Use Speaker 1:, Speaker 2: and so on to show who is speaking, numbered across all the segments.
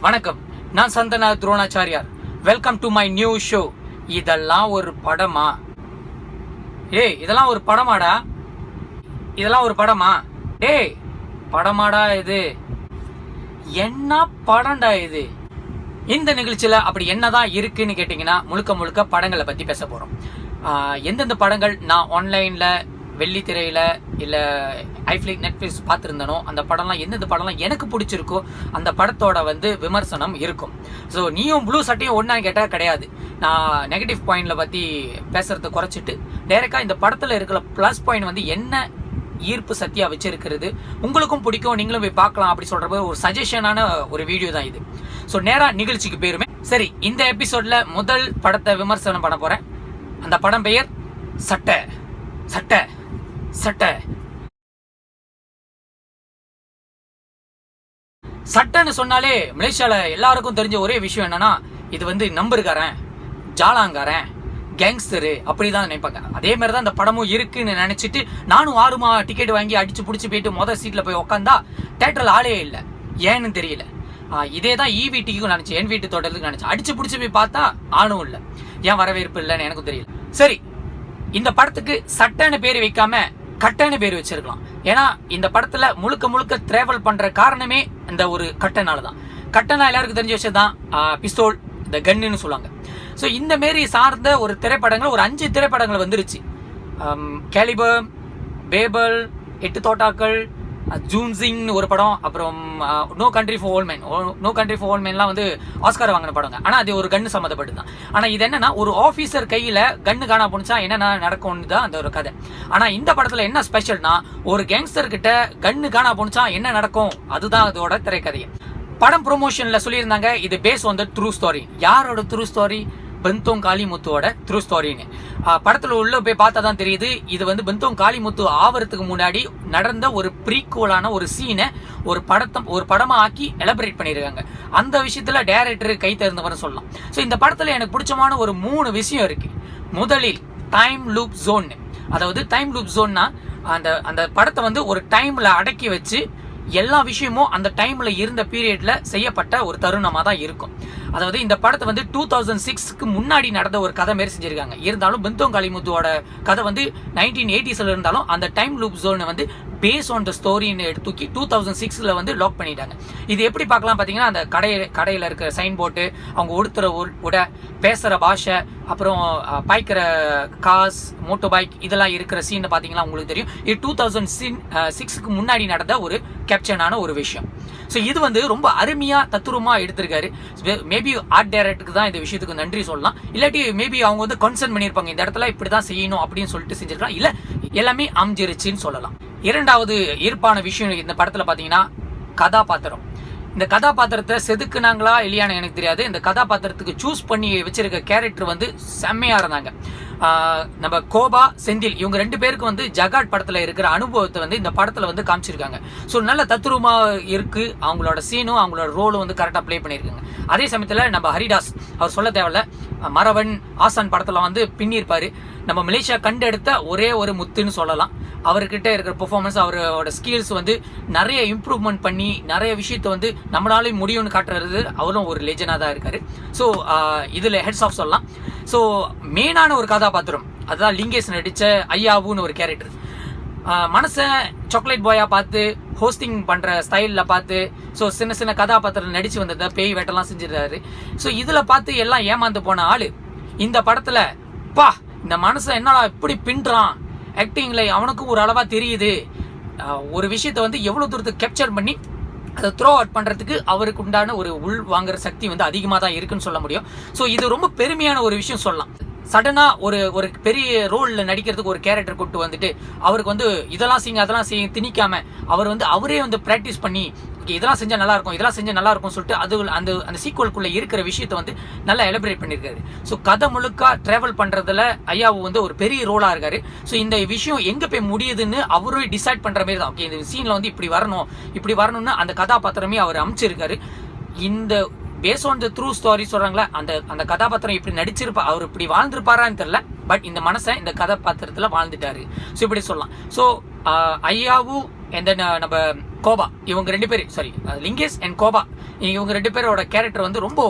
Speaker 1: வணக்கம், நான் Santhana Dronacharyar. Welcome to my new show. இதெல்லாம் ஒரு படமா? இதெல்லாம் ஒரு படமாடா? இதெல்லாம் ஒரு படமா? படமாடா இது? என்ன படம்டா இது? இந்த நிகழ்ச்சியில அப்படி என்னதான் இருக்குன்னு கேட்டீங்கன்னா, முழுக்க முழுக்க படங்களை பத்தி பேச போறோம். எந்தெந்த படங்கள் நான் ஆன்லைன்ல வெள்ளித்திரையில இல்ல ஐஃப்ளிக் நெட்ஃபிளிக்ஸ் பார்த்துருந்தனோ அந்த படம்லாம் எந்தெந்த படம்லாம் எனக்கு பிடிச்சிருக்கோ அந்த படத்தோட விமர்சனம் இருக்கும். ஸோ நீயும் ப்ளூ சட்டையும் ஒன்றான்னு கேட்டால் கிடையாது. நான் நெகட்டிவ் பாயிண்ட்ல பற்றி பேசுறதை குறைச்சிட்டு டைரெக்டாக இந்த படத்தில் இருக்கிற ப்ளஸ் பாயிண்ட் என்ன ஈர்ப்பு சக்தியா வச்சிருக்கிறது, உங்களுக்கும் பிடிக்கும், நீங்களும் போய் பார்க்கலாம் அப்படி சொல்ற ஒரு சஜஷனான ஒரு வீடியோ தான் இது. ஸோ நேரா நிகழ்ச்சிக்கு பேருமே. சரி, இந்த எபிசோட்ல முதல் படத்தை விமர்சனம் பண்ண போறேன். அந்த படம் பெயர் சட்டை. சட்டை சட்டை சட்டைன்னு சொன்னாலே மலேசியால எல்லாருக்கும் தெரிஞ்ச ஒரே விஷயம் என்னன்னா, இது நம்பருக்காரன், ஜாலாங்காரன், கேங்ஸ்டரு அப்படிதான் நினைப்பாங்க. அதே மாதிரி தான் இந்த படமும் இருக்குன்னு நினைச்சிட்டு நானும் 6 டிக்கெட் வாங்கி அடிச்சு பிடிச்சி போயிட்டு மொதல் சீட்ல போய் உட்காந்தா தேட்டர்ல ஆளே இல்லை. ஏன்னு தெரியல. இதே தான் ஈவிடிக்கும் நினைச்சேன், என் வீட்டு தோட்டத்துக்கு நினைச்சேன். அடிச்சு பிடிச்சி போய் பார்த்தா ஆணும் இல்லை. ஏன் வரவேற்பு இல்லைன்னு எனக்கும் தெரியல. சரி, இந்த படத்துக்கு சட்டைன்னு பேர் வைக்காம கட்டைன்னு பேர் வச்சிருக்கலாம். ஏன்னா இந்த படத்துல முழுக்க முழுக்க டிராவல் பண்ற காரணமே இந்த ஒரு கட்டைனாலதான். கட்டைனா எல்லாருக்கும் தெரிஞ்ச விஷயம் தான், பிஸ்தோல், இந்த கன்னுன்னு சொல்லுவாங்க. ஸோ இந்த மாரி சார்ந்த ஒரு திரைப்படங்கள் ஒரு 5 திரைப்படங்கள் வந்துருச்சு. கேலிபர், பேபல், 8 தோட்டாக்கள், ஜூன்சிங் ஒரு படம், அப்புறம் no country for old man. No country for old மேன்லாம் ஆஸ்கார் வாங்கின படங்க. ஆனால் அது ஒரு கன்னு சம்மந்தப்பட்டு தான். ஆனால் இது என்னன்னா, ஒரு ஆஃபீஸர் கையில் கன்னு காணா போனுச்சா என்னென்ன நடக்கும்னு தான் அந்த ஒரு கதை. ஆனால் இந்த படத்தில் என்ன ஸ்பெஷல்னா, ஒரு கேங்ஸ்டர் கிட்ட கன்னு காணா போனுச்சா என்ன நடக்கும், அதுதான் அதோட திரைக்கதையை. படம் ப்ரொமோஷன்ல சொல்லியிருந்தாங்க, இது base on the true story. யாரோட ட்ரூ ஸ்டோரி? பெந்தோங் காளிமுத்துவோட ட்ரூ ஸ்டோரின்னு. படத்துல உள்ள போய் பார்த்தா தான் தெரியுது, இது பெந்தோங் காளிமுத்து ஆவறதுக்கு முன்னாடி நடந்த ஒரு ப்ரீக்வலான ஒரு சீனை ஒரு படமா ஆக்கி எலபரேட் பண்ணியிருக்காங்க. அந்த விஷயத்துல டைரக்டர் கை தேர்ந்தவர்னு சொல்லலாம். ஸோ இந்த படத்துல எனக்கு பிடிச்சமான ஒரு 3 விஷயம் இருக்கு. முதலில் டைம் லூப் ஜோன். அதாவது டைம் லூப் ஜோன்னா அந்த படத்தை ஒரு டைம்ல அடக்கி வச்சு எல்லா விஷயமும் அந்த டைம்ல இருந்த பீரியட்ல செய்யப்பட்ட ஒரு தருணமா தான் இருக்கும். அதாவது இந்த படத்தை 2006க்கு முன்னாடி நடந்த ஒரு கதை மாரி செஞ்சிருக்காங்க. இருந்தாலும் பெந்தோங் காளிமுத்துவோட கதை 1980s இருந்தாலும் அந்த time loop zone base on the ஸ்டோரின்னு தூக்கி 2006ல லாக் பண்ணிட்டாங்க. இது எப்படி பார்க்கலாம் பார்த்தீங்கன்னா, அந்த கடையில் இருக்கிற சைன் போர்டு, அவங்க உடுத்துற உட, பேசுற பாஷை, அப்புறம் பாய்க்கிற காஸ், மோட்டோ பைக் இதெல்லாம் இருக்கிற சீன் பார்த்தீங்கன்னா உங்களுக்கு தெரியும். இது 2006க்கு முன்னாடி நடந்த ஒரு கேப்சனான ஒரு விஷயம். ஸோ இது ரொம்ப அருமையா தத்துரமா எடுத்திருக்காரு. மேபி ஆர்ட் டைரக்டருக்கு தான் இந்த விஷயத்துக்கு நன்றி சொல்லலாம். இல்லாட்டி மேபி அவங்க கன்சர்ன் பண்ணியிருப்பாங்க, இந்த இடத்துல இப்படிதான் செய்யணும் அப்படின்னு சொல்லிட்டு செஞ்சிருக்கலாம். இல்ல எல்லாமே அமைஞ்சிருச்சுன்னு சொல்லலாம். இரண்டாவது ஈர்ப்பான விஷயம் இந்த படத்துல பாத்தீங்கன்னா, கதாபாத்திரம். இந்த கதாபாத்திரத்தை செதுக்குனாங்களா இல்லையான்னு எனக்கு தெரியாது. இந்த கதாபாத்திரத்துக்கு சூஸ் பண்ணி வச்சிருக்க கேரக்டர் செம்மையா இருந்தாங்க. நம்ம கோபா, செந்தில் இவங்க 2 பேருக்கு ஜகாட் படத்துல இருக்கிற அனுபவத்தை இந்த படத்துல காமிச்சிருக்காங்க. ஸோ நல்ல தத்ரூபமா இருக்கு. அவங்களோட சீனும் அவங்களோட ரோலும் கரெக்டா பிளே பண்ணியிருக்காங்க. அதே சமயத்துல நம்ம ஹரிதாஸ், அவர் சொல்ல தேவையில்ல, மரவன் ஆசான் படத்துல பின்னிருப்பாரு. நம்ம மலேசியா கண்டெடுத்த ஒரே ஒரு முத்துன்னு சொல்லலாம். அவர்கிட்ட இருக்கிற பெர்ஃபார்மன்ஸ், அவரோட ஸ்கில்ஸ் நிறைய இம்ப்ரூவ்மெண்ட் பண்ணி நிறைய விஷயத்த நம்மளாலே முடியும்னு காட்டுறது அவரும் ஒரு லெஜனா தான் இருக்காரு. ஸோ இதுல ஹெட்ஸ் ஆஃப் சொல்லலாம். ஸோ மெயினான ஒரு கதாபாத்திரம் அதுதான் லிங்கேஷ் நடிச்ச ஐயாவுன்னு ஒரு கேரக்டர். மனசன் சாக்லேட் பாயா பார்த்து ஹோஸ்டிங் பண்ற ஸ்டைல்ல பார்த்து சின்ன சின்ன கதாபாத்திரம் நடிச்சு வந்தத பேய் வேட்டெல்லாம் செஞ்சிருக்காரு. ஸோ இதுல பார்த்து எல்லாம் ஏமாந்து போன ஆளு இந்த படத்துல இந்த மனசன் என்னடா இப்படி பின்றான், ஆக்டிங்ல அவனுக்கும் ஒரு அளவா தெரியுது, ஒரு விஷயத்த எவ்வளவு தூரத்துக்கு கேப்சர் பண்ணி அதை த்ரோ அவுட் பண்றதுக்கு அவருக்கு உண்டான ஒரு உள் வாங்குற சக்தி அதிகமா தான் இருக்குன்னு சொல்ல முடியும். ஸோ இது ரொம்ப பெருமையான ஒரு விஷயம் சொல்லலாம். சடனா ஒரு பெரிய ரோல்ல நடிக்கிறதுக்கு ஒரு கேரக்டர் கொண்டு அவருக்கு இதெல்லாம் செய்யுங்க அதெல்லாம் செய்ய திணிக்காம அவர் அவரே பிராக்டிஸ் பண்ணி இதெல்லாம் செஞ்சா நல்லா இருக்கும், இதெல்லாம் செஞ்சா நல்லா இருக்கும் சொல்லிட்டு அது அந்த சீக்வலுக்குள்ள இருக்கிற விஷயத்தை நல்லா எலபரேட் பண்ணிருக்காரு. ஸோ கதை முழுக்க டிராவல் பண்றதுல ஐயாவு ஒரு பெரிய ரோலா இருக்காரு. ஸோ இந்த விஷயம் எங்க போய் முடியுதுன்னு அவரே டிசைட் பண்ற மாதிரி தான். ஓகே, இந்த சீன்ல இப்படி வரணும்னு அந்த கதாபாத்திரமே அவர் அமைச்சிருக்காரு. இந்த base on the true story சொல்றாங்களா, அந்த கதாபாத்திரம் இப்படி நடிச்சிருப்பா, அவர் இப்படி வாழ்ந்திருப்பாரான்னு தெரியல, பட் இந்த மனசை இந்த கதாபாத்திரத்துல வாழ்ந்துட்டாரு. ஸோ இப்படி சொல்லலாம். ஸோ ஐயாவு நம்ம கோபா இவங்க 2 பேர், சாரி லிங்கேஷ் அண்ட் கோபா, இவங்க 2 பேரோட கேரக்டர் வந்து ரொம்ப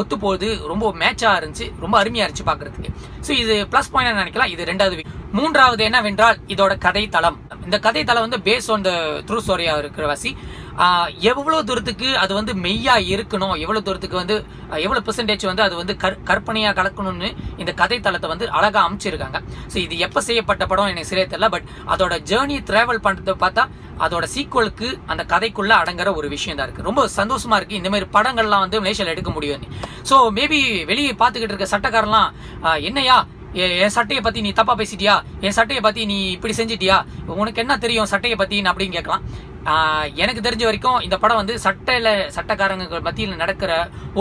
Speaker 1: ஒத்து போகுது, ரொம்ப மேட்சா இருந்துச்சு, ரொம்ப அருமையா இருந்துச்சு பாக்குறதுக்கு. ஸோ இது பிளஸ் பாயிண்ட் நினைக்கலாம். இது 2வது. 3வது என்னவென்றால் இதோட கதை தளம். இந்த கதை தளம் வந்து பேஸ் ஆன் த ட்ரூ ஸ்டோரியா இருக்கிற வாசி எவ்வளவு தூரத்துக்கு அது வந்து மெய்யா இருக்கணும், எவ்வளவு தூரத்துக்கு வந்து எவ்வளவு பெர்சன்டேஜ் வந்து அது வந்து கற்பனையா கலக்கணும்னு இந்த கதை தளத்தை வந்து அழகா அமைச்சிருக்காங்க. ஸோ இது எப்ப செய்யப்பட்ட படம் எனக்கு சரியா தெரியல, பட் அதோட ஜேர்னி டிராவல் பண்றதை பார்த்தா அதோட சீக்குவலுக்கு அந்த கதைக்குள்ள அடங்குற ஒரு விஷயம் தான் இருக்கு. ரொம்ப சந்தோஷமா இருக்கு. இந்த மாதிரி படங்கள்லாம் வந்து மலேசியால எடுக்க முடியும். ஸோ மேபி வெளியே பார்த்துக்கிட்டு இருக்க சட்டக்காரலாம் என்னையா என் சட்டையை பத்தி நீ தப்பா பேசிட்டியா, என் சட்டையை பத்தி நீ இப்படி செஞ்சிட்டியா, உனக்கு என்ன தெரியும் சட்டையை பத்தி அப்படின்னு கேட்கலாம். எனக்கு தெரிஞ்ச வரைக்கும் இந்த படம் வந்து சட்டக்காரங்க மத்தியில் நடக்கிற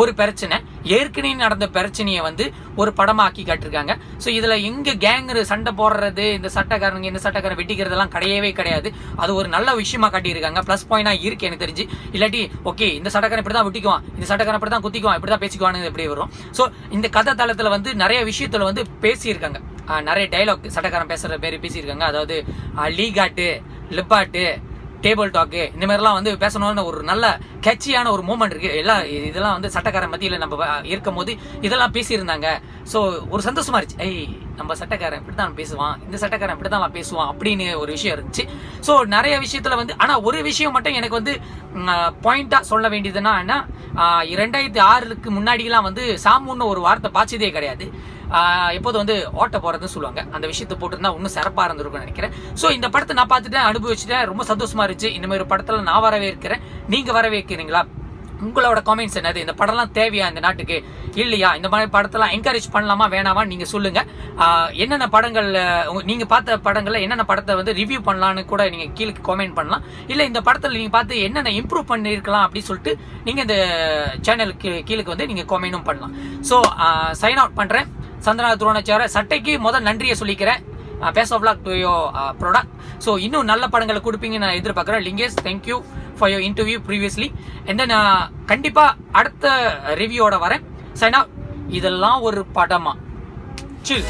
Speaker 1: ஒரு பிரச்சனை, ஏற்கனவே நடந்த பிரச்சனையை வந்து ஒரு படமா ஆக்கி காட்டிருக்காங்க. ஸோ இதுல எங்க கேங்கு சண்டை போடுறது, இந்த சட்டக்காரங்க இந்த சட்டக்காரன் வெட்டிக்கிறதெல்லாம் கிடையவே கிடையாது. அது ஒரு நல்ல விஷயமா காட்டியிருக்காங்க. பிளஸ் பாயிண்டா இருக்கு எனக்கு தெரிஞ்சு. இல்லாட்டி ஓகே இந்த சட்டக்காரன் இப்படிதான் வெட்டிக்குவான், இந்த சட்டக்காரன் இப்படிதான் குத்திக்குவான், இப்படிதான் பேசிக்குவான்னு எப்படி வரும். ஸோ இந்த கதை தளத்துல வந்து நிறைய விஷயத்துல வந்து பேசியிருக்காங்க. நிறைய டைலாக் சட்டக்காரன் பேசுற பேர் பேசியிருக்காங்க. அதாவது லீகாட்டு, லிப்பாட்டு, டேபிள் டாக்கு, இந்த மாதிரிலாம் வந்து பேசணும்னு ஒரு நல்ல கேட்சியான ஒரு மூமெண்ட் இருக்கு. இதெல்லாம் வந்து சட்டக்காரன் மத்தியில் நம்ம இருக்கும் போது இதெல்லாம் பேசியிருந்தாங்க. ஸோ ஒரு சந்தோஷமா இருந்துச்சு. நம்ம சட்டக்காரன் இப்படித்தான் பேசுவான், இந்த சட்டக்காரன் இப்படித்தான் பேசுவான் அப்படின்னு ஒரு விஷயம் இருந்துச்சு. ஸோ நிறைய விஷயத்துல வந்து ஆனா ஒரு விஷயம் மட்டும் எனக்கு வந்து பாயிண்டா சொல்ல வேண்டியதுன்னா என்ன, 2006க்கு முன்னாடிலாம் வந்து சாமுன்னு ஒரு வார்த்தை பாய்ச்சதே கிடையாது. எப்போது வந்து ஓட்ட போறதுன்னு சொல்லுவாங்க. அந்த விஷயத்தை போட்டுருந்தா இன்னும் சிறப்பா இருந்திருக்கும்னு நினைக்கிறேன். ஸோ இந்த படத்தை நான் பார்த்துட்டேன், அனுபவிச்சுட்டேன், ரொம்ப சந்தோஷமா இருந்துச்சு. இந்த மாதிரி ஒரு படத்துல நான் வரவே இருக்கிறேன். நீங்க வரவேற்கிறீங்களா? உங்களோட காமெண்ட்ஸ் என்னது? இந்த படம்லாம் தேவையா இந்த நாட்டுக்கு இல்லையா? இந்த மாதிரி படத்தெல்லாம் என்கரேஜ் பண்ணலாமா வேணாமா நீங்க சொல்லுங்க. என்னென்ன படங்கள் நீங்க பார்த்த படங்கள்ல என்னென்ன படத்தை வந்து ரிவ்யூ பண்ணலான்னு கூட நீங்க கீழே காமெண்ட் பண்ணலாம். இல்ல இந்த படத்துல நீங்க பார்த்து என்னென்ன இம்ப்ரூவ் பண்ணிருக்கலாம் அப்படின்னு சொல்லிட்டு நீங்க இந்த சேனலுக்கு கீழே வந்து நீங்க காமெண்ட்டும் பண்ணலாம். ஸோ சைன் அவுட் பண்றேன். சந்தனா துரோணாச்சார சட்டைக்கு முதல் நன்றியை சொல்லிக்கிறேன். Best of luck to your product. So இன்னும் நல்ல படங்களை கொடுப்பீங்கன்னு நான் எதிர்பார்க்குறேன். Lingesh, thank you for your interview previously. And then கண்டிப்பா அடுத்த ரிவ்யூவோட வரேன். சைனா, இதெல்லாம் ஒரு படமா? சில்.